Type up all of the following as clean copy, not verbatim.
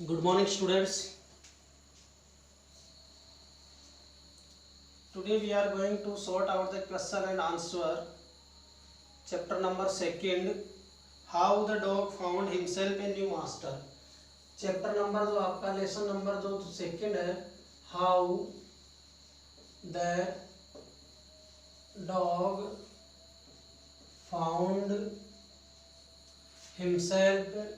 Good morning, students. Today we are going to sort out the question and answer. Chapter number 2. How the dog found himself a new master. Chapter number जो आपका lesson number जो second है, How the dog found himself a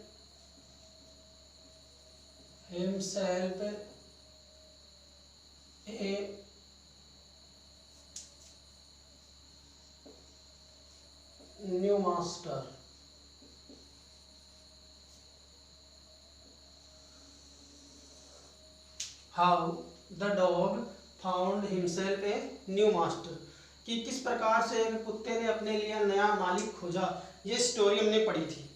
new master. How the dog found himself a new master. कि किस प्रकार से एक कुत्ते ने अपने लिए नया मालिक खोजा, ये स्टोरी हमने पढ़ी थी।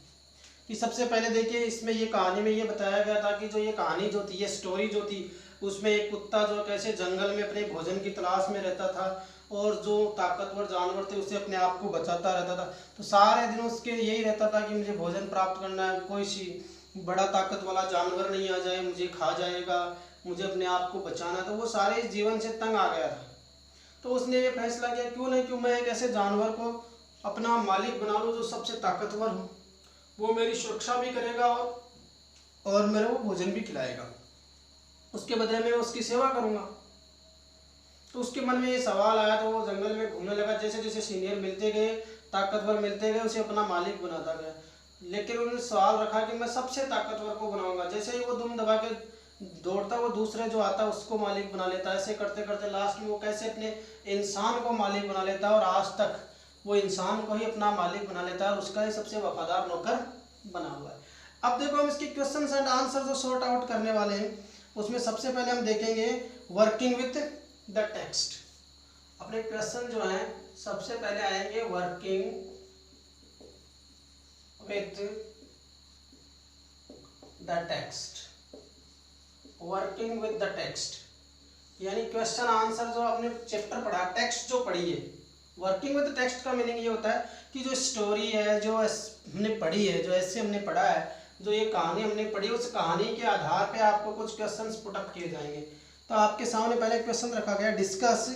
कि सबसे पहले देखिए, इसमें ये कहानी में ये बताया गया था कि जो ये कहानी जो थी, ये स्टोरी जो थी, उसमें एक कुत्ता जो कैसे जंगल में अपने भोजन की तलाश में रहता था और जो ताकतवर जानवर थे उससे अपने आप को बचाता रहता था। तो सारे दिन उसके यही रहता था कि मुझे भोजन प्राप्त करना है, कोई सी बड़ा ताकत वाला जानवर नहीं आ जाए, मुझे खा जाएगा, मुझे अपने आप को बचाना। तो वो सारे इस जीवन से तंग आ गया था। तो उसने ये फैसला किया, क्यों मैं एक ऐसे जानवर को अपना मालिक बना लूँ जो सबसे ताकतवर हो, वो मेरी सुरक्षा भी करेगा और मेरे को भोजन भी खिलाएगा, उसके बदले में उसकी सेवा करूँगा। तो उसके मन में ये सवाल आया, तो वो जंगल में घूमने लगा। जैसे जैसे सीनियर मिलते गए, ताकतवर मिलते गए, उसे अपना मालिक बनाता गया। लेकिन उन्होंने सवाल रखा कि मैं सबसे ताकतवर को बनाऊंगा। जैसे ही वो दुम दबा के दौड़ता, वो दूसरे जो आता है उसको मालिक बना लेता है। ऐसे करते करते लास्ट में वो कैसे अपने इंसान को मालिक बना लेता है और आज तक वो इंसान को ही अपना मालिक बना लेता है और उसका ही सबसे वफादार नौकर बना हुआ है। अब देखो, हम इसके क्वेश्चंस एंड आंसर जो सॉर्ट आउट करने वाले हैं, उसमें सबसे पहले हम देखेंगे वर्किंग विथ द टेक्स्ट। अपने क्वेश्चन जो हैं सबसे पहले आएंगे working with the text. Working with the text यानी क्वेश्चन आंसर जो आपने चैप्टर पढ़ा, टेक्स्ट जो पढ़ी है। वर्किंग विद टेक्स्ट का मीनिंग ये होता है कि जो स्टोरी है, जो हमने पढ़ी है, जो ऐसे हमने पढ़ा है, जो ये कहानी हमने पढ़ी, उस कहानी के आधार पे आपको कुछ क्वेश्चंस पुटअप किए जाएंगे। तो आपके सामने पहले क्वेश्चन रखा गया, discuss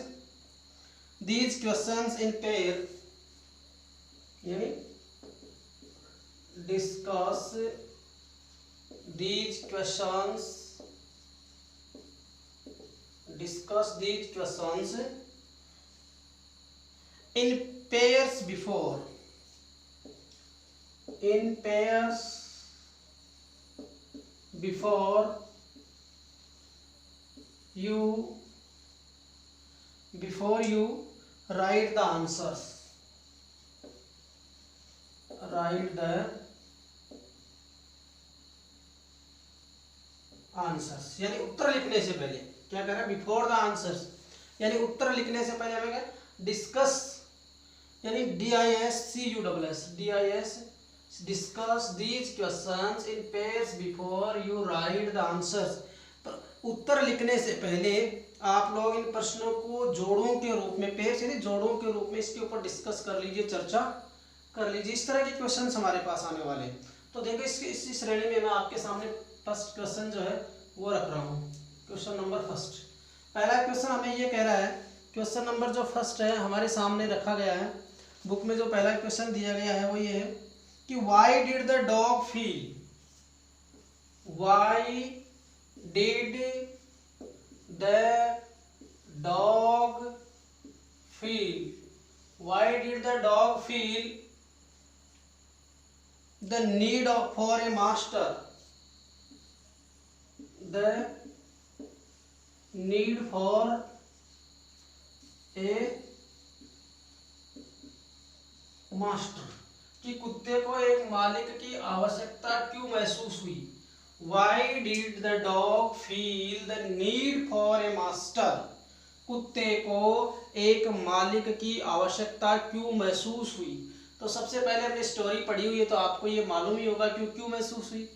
these questions in pair, यानी discuss these questions in pairs before you write the answers. यानी उत्तर लिखने से पहले क्या करें, बिफोर द आंसर्स, यानी उत्तर लिखने से पहले हमें डिस्कस, यानी discuss these questions in pairs before you right the answers. तो उत्तर लिखने से पहले आप लोग इन प्रश्नों को जोड़ों के रूप में, पेयर्स यानी जोड़ों के रूप में इसके ऊपर डिस्कस कर लीजिए, चर्चा कर लीजिए। इस तरह के क्वेश्चन हमारे पास आने वाले हैं। तो देखो, इस श्रेणी में मैं आपके सामने फर्स्ट क्वेश्चन जो है वो रख रहा हूँ। क्वेश्चन नंबर फर्स्ट, पहला क्वेश्चन हमें ये कह रहा है, क्वेश्चन नंबर जो फर्स्ट है हमारे सामने रखा गया है, बुक में जो पहला क्वेश्चन दिया गया है वो ये है कि why did the dog feel, why did the dog feel, why did the dog feel the need for a master, the need for a master, कि कुत्ते को एक मालिक की आवश्यकता क्यों महसूस हुई। Why did the dog feel the need for a master? कुत्ते को एक मालिक की आवश्यकता क्यों महसूस हुई। तो सबसे पहले हमने स्टोरी पढ़ी हुई है, तो आपको ये मालूम ही होगा क्यों महसूस हुई।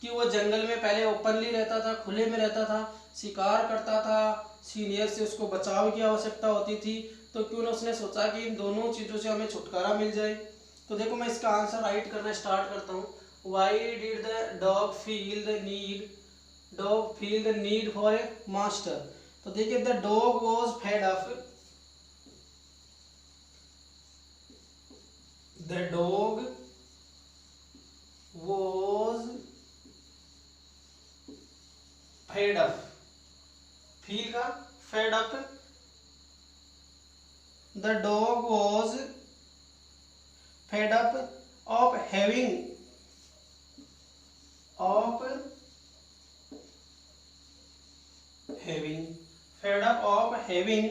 कि वो जंगल में पहले ओपनली रहता था, खुले में रहता था, शिकार करता था, सीनियर से उसको बचाव की आवश्यकता होती थी। तो क्यों ना उसने सोचा कि इन दोनों चीज़ों से हमें छुटकारा मिल जाए। तो देखो, मैं इसका आंसर राइट करना स्टार्ट करता हूँ। Why did the dog feel the need dog feel the need for a master. तो देखिए the dog was fed up, the dog was fed up, feel का fed up, the dog was fed up of having, of having, fed up of having,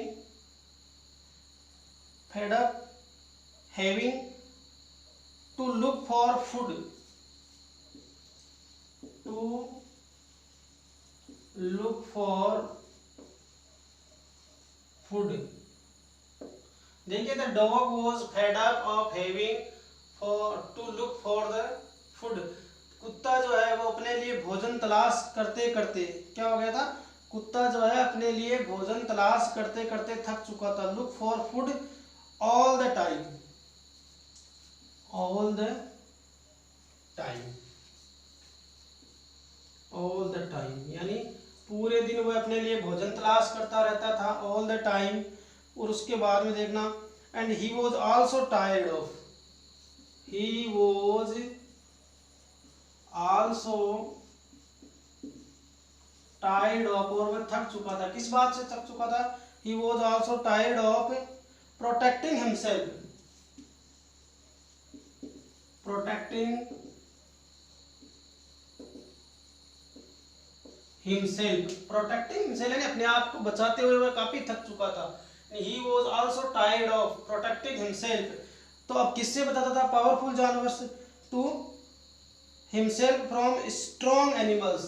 fed up having to look for food, to look for food। देखिए the dog was fed up of having for to look for the food. कुत्ता जो है वो अपने लिए भोजन तलाश करते करते क्या हो गया था, कुत्ता जो है अपने लिए भोजन तलाश करते करते थक चुका था। Look for food all the time, all the time, all the time यानी पूरे दिन वो अपने लिए भोजन तलाश करता रहता था, ऑल द टाइम। और उसके बाद में देखना and he was also tired of, he was also tired of, और वह थक चुका था। किस बात से थक चुका था, he was also tired of protecting himself, protecting himself, protecting himself यानी अपने आप को बचाते हुए वह काफी थक चुका था। He was also tired of protecting himself. तो अब किससे बताता था, पावरफुल जानवर से, to himself from strong animals,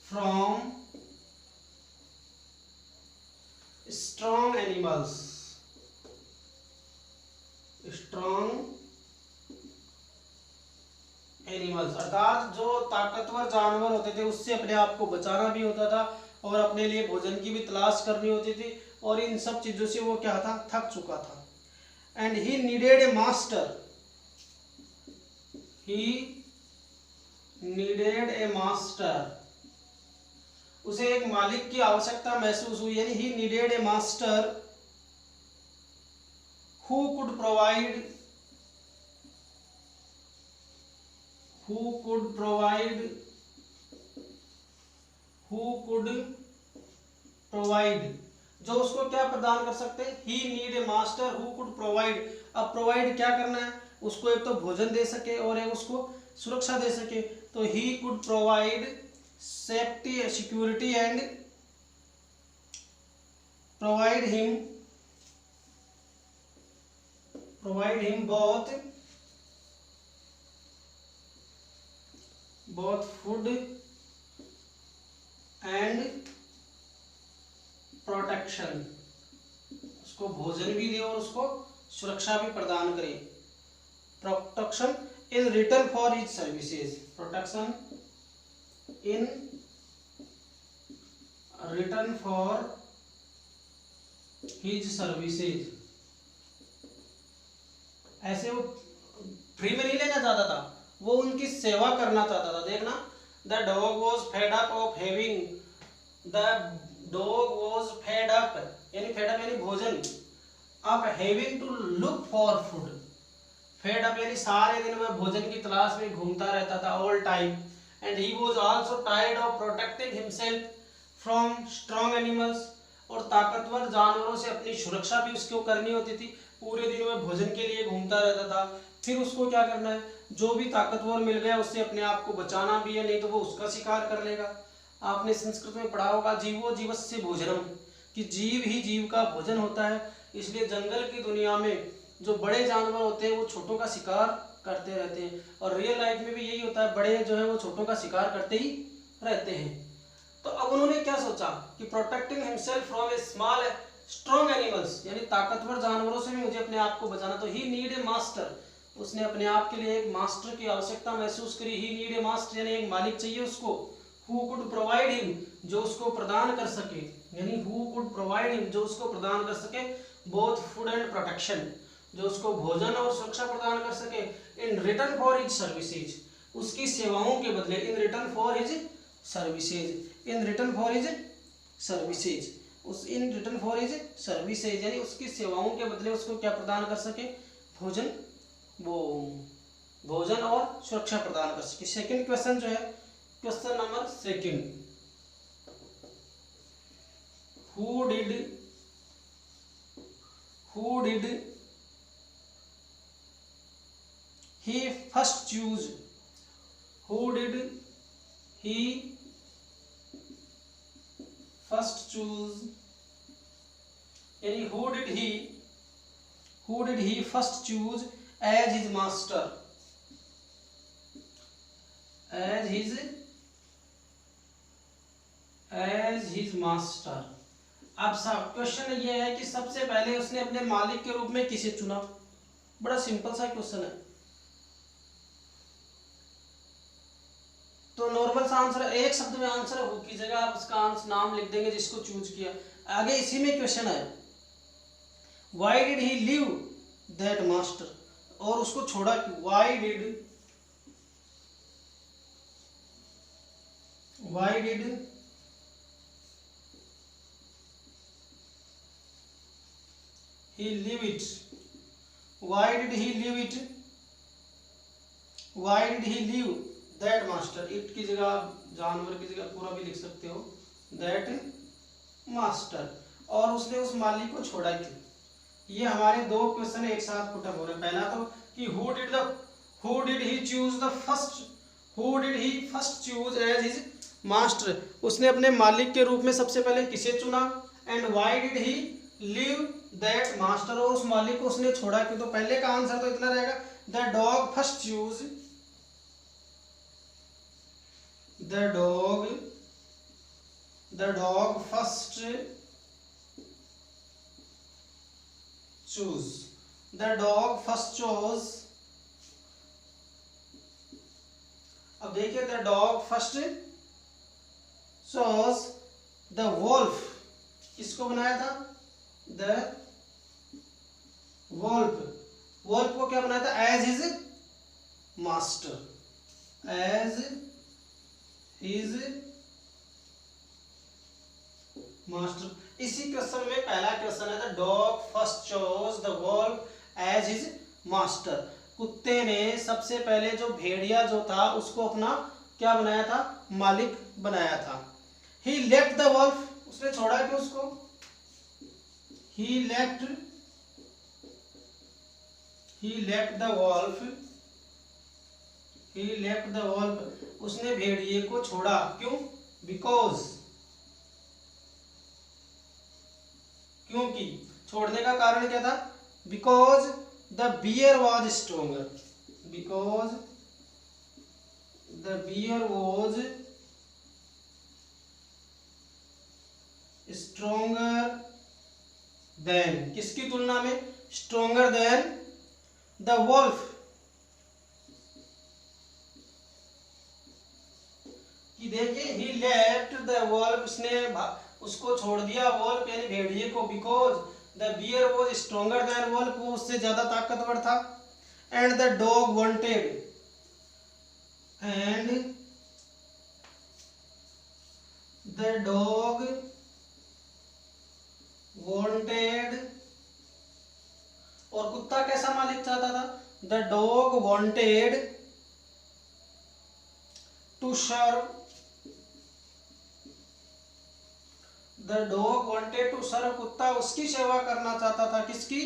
from strong animals, strong animals अर्थात जो ताकतवर जानवर होते थे उससे अपने आप को बचाना भी होता था और अपने लिए भोजन की भी तलाश करनी होती थी, और इन सब चीजों से वो क्या था, थक चुका था। And he needed a master, he needed a master, उसे एक मालिक की आवश्यकता महसूस हुई, यानी he needed a master who could provide, who could provide, who could provide, जो उसको क्या प्रदान कर सकते हैं, he need a master who could provide. अब प्रोवाइड क्या करना है, उसको एक तो भोजन दे सके और एक उसको सुरक्षा दे सके। तो he could provide safety, security and provide him both food and protection, उसको भोजन भी दे और उसको सुरक्षा भी प्रदान करे। Protection in return for his services, protection in return for his services. ऐसे वो फ्री में नहीं लेना चाहता था, वो उनकी सेवा करना चाहता था। देखना the dog was fed up of having, the dog was fed up यानी फेड अप यानी भोजन, up having to look for food, fed up यानी सारे दिन वह भोजन की तलाश में घूमता रहता था, all time. And he was also tired of protecting himself from strong animals, और ताकतवर जानवरों से अपनी सुरक्षा भी उसको करनी होती थी। पूरे दिन वह भोजन के लिए घूमता रहता था, फिर उसको क्या करना है, जो भी ताकतवर मिल गया उससे अपने आप को बचाना भी है, नहीं तो वो उसका शिकार कर लेगा। आपने संस्कृत में पढ़ा होगा जीवो जीवस्य भोजनम, कि जीव ही जीव का भोजन होता है। इसलिए जंगल की दुनिया में जो बड़े जानवर होते हैं वो छोटों का शिकार करते रहते हैं, और रियल लाइफ में भी यही होता है, बड़े जो है वो छोटों का शिकार करते ही रहते हैं। तो अब उन्होंने क्या सोचा कि protecting himself from A small strong animals, यानी ताकतवर जानवरों से भी मुझे अपने आप को बचाना, तो ही नीड ए मास्टर, उसने अपने आप के लिए एक मास्टर की आवश्यकता महसूस करी। ही नीड ए मास्टर यानी एक मालिक चाहिए उसको, हु कुड प्रोवाइड हिम, जो उसको प्रदान कर सके, यानी हु कुड प्रोवाइड हिम, जो उसको प्रदान कर सके बोथ फूड एंड प्रोटेक्शन, जो उसको भोजन और सुरक्षा प्रदान कर सके, in return for his services, उसकी सेवाओं के बदले, in return for his services, in return for his services, उस in return for his services, यानी उसकी सेवाओं के बदले उसको क्या प्रदान कर सके, भोजन, वो भोजन और सुरक्षा प्रदान कर सके। सेकंड क्वेश्चन जो है, question number second, who did he first choose, who did he first choose, यानी who did he first choose as his master, as his master। अब सब क्वेश्चन ये है कि सबसे पहले उसने अपने मालिक के रूप में किसे चुना। बड़ा सिंपल सा क्वेश्चन है, तो नॉर्मल सा आंसर, एक शब्द में आंसर हो की जगह आप उसका नाम लिख देंगे जिसको चूज किया। आगे इसी में क्वेश्चन है, why did he leave that master, और उसको छोड़ा क्यों, why did he leave it, why did he leave that master, it की जगह जानवर की जगह पूरा भी लिख सकते हो, दैट मास्टर, और उसने उस मालिक को छोड़ा क्यों। ये हमारे दो क्वेश्चन एक साथ पुटअप हो रहे हैं। पहला तो कि who did he first choose as his master, उसने अपने मालिक के रूप में सबसे पहले किसे चुना, and why did he leave that master, और उस मालिक को उसने छोड़ा क्यों। तो पहले का आंसर तो इतना रहेगा, the dog first choose, the dog first chose, the dog first chose। अब देखिए, the dog first chose the wolf, किसको बनाया था, the wolf को क्या बनाया था, as his master, as his master। इसी क्वेश्चन में पहला क्वेश्चन है, the dog first chose the wolf as his master, कुत्ते ने सबसे पहले जो भेड़िया जो था उसको अपना क्या बनाया था, मालिक बनाया था। ही लेफ्ट द वॉल्फ, उसने छोड़ा क्यों उसको, ही लेफ्ट द वॉल्फ, उसने भेड़िए को छोड़ा क्यों, बिकॉज, क्योंकि, छोड़ने का कारण क्या था, because the bear was stronger, because the bear was stronger than, किसकी तुलना में, स्ट्रोंगर देन द वॉल्फ, कि देखिए, ही लेफ्ट द वॉल्फ, उसने उसको छोड़ दिया वॉल्फ यानी भेड़िए को, because the bear was stronger than wolf, वो उससे ज्यादा ताकतवर था, एंड द डॉग वांटेड, और कुत्ता कैसा मालिक चाहता था, the dog wanted to serve, the dog wanted to serve, कुत्ता उसकी सेवा करना चाहता था, किसकी,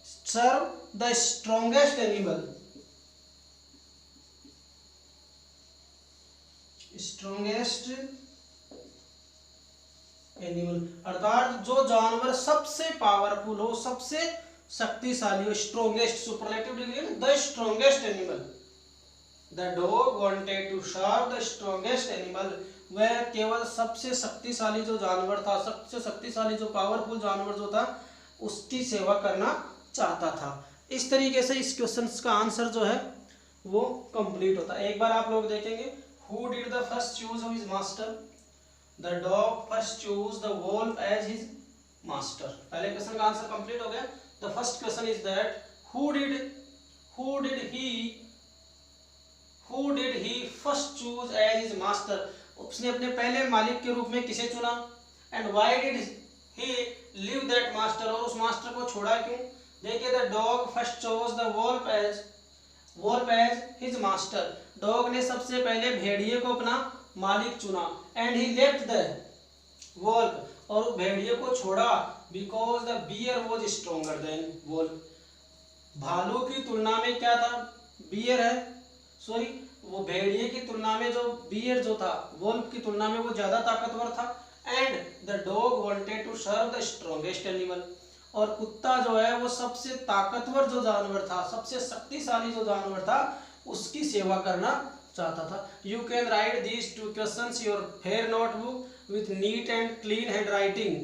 सर्व द स्ट्रॉन्गेस्ट एनिमल, अर्थात जो जानवर सबसे पावरफुल हो, सबसे शक्तिशाली हो, स्ट्रॉन्गेस्ट, सुपरलेटिव डिग्री है, the strongest animal, the dog wanted to serve the strongest animal, वह केवल सबसे शक्तिशाली जो जानवर था, सबसे शक्तिशाली जो पावरफुल जानवर जो था उसकी सेवा करना चाहता था। इस तरीके से इस क्वेश्चन का आंसर जो है वो कंप्लीट होता है। एक बार आप लोग देखेंगे, who did the first choose his master, the dog first choose the wolf as his master. पहले क्वेश्चन का आंसर कंप्लीट हो गया। The first question is that who did he first choose as his master, उसने अपने पहले मालिक के रूप में किसे चुना, and why did he leave that master, और उस मास्टर को छोड़ा क्यों। देखिए the dog first chose the wolf as his master, dog ने सबसे पहले भेड़िए को अपना मालिक चुना, and he left the wolf, और भेड़िए को छोड़ा because the bear was stronger than wolf, भालू की तुलना में क्या था, बियर है, सॉरी वो भेड़िए की तुलना में जो बियर जो था वोल्फ की तुलना में वो ज्यादा ताकतवर था, and the dog wanted to serve the strongest animal, और कुत्ता जो है वो सबसे ताकतवर जो जानवर था, सबसे शक्तिशाली जो जानवर था उसकी सेवा करना चाहता था। You can write these two questions your fair notebook with neat and clean hand writing,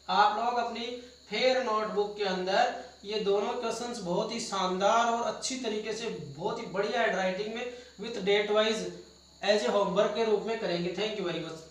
आप लोग अपनी फेयर नोटबुक के अंदर ये दोनों क्वेश्चंस बहुत ही शानदार और अच्छी तरीके से बहुत ही बढ़िया हैंड राइटिंग में with date wise as a homework के रूप में करेंगे। Thank you very much.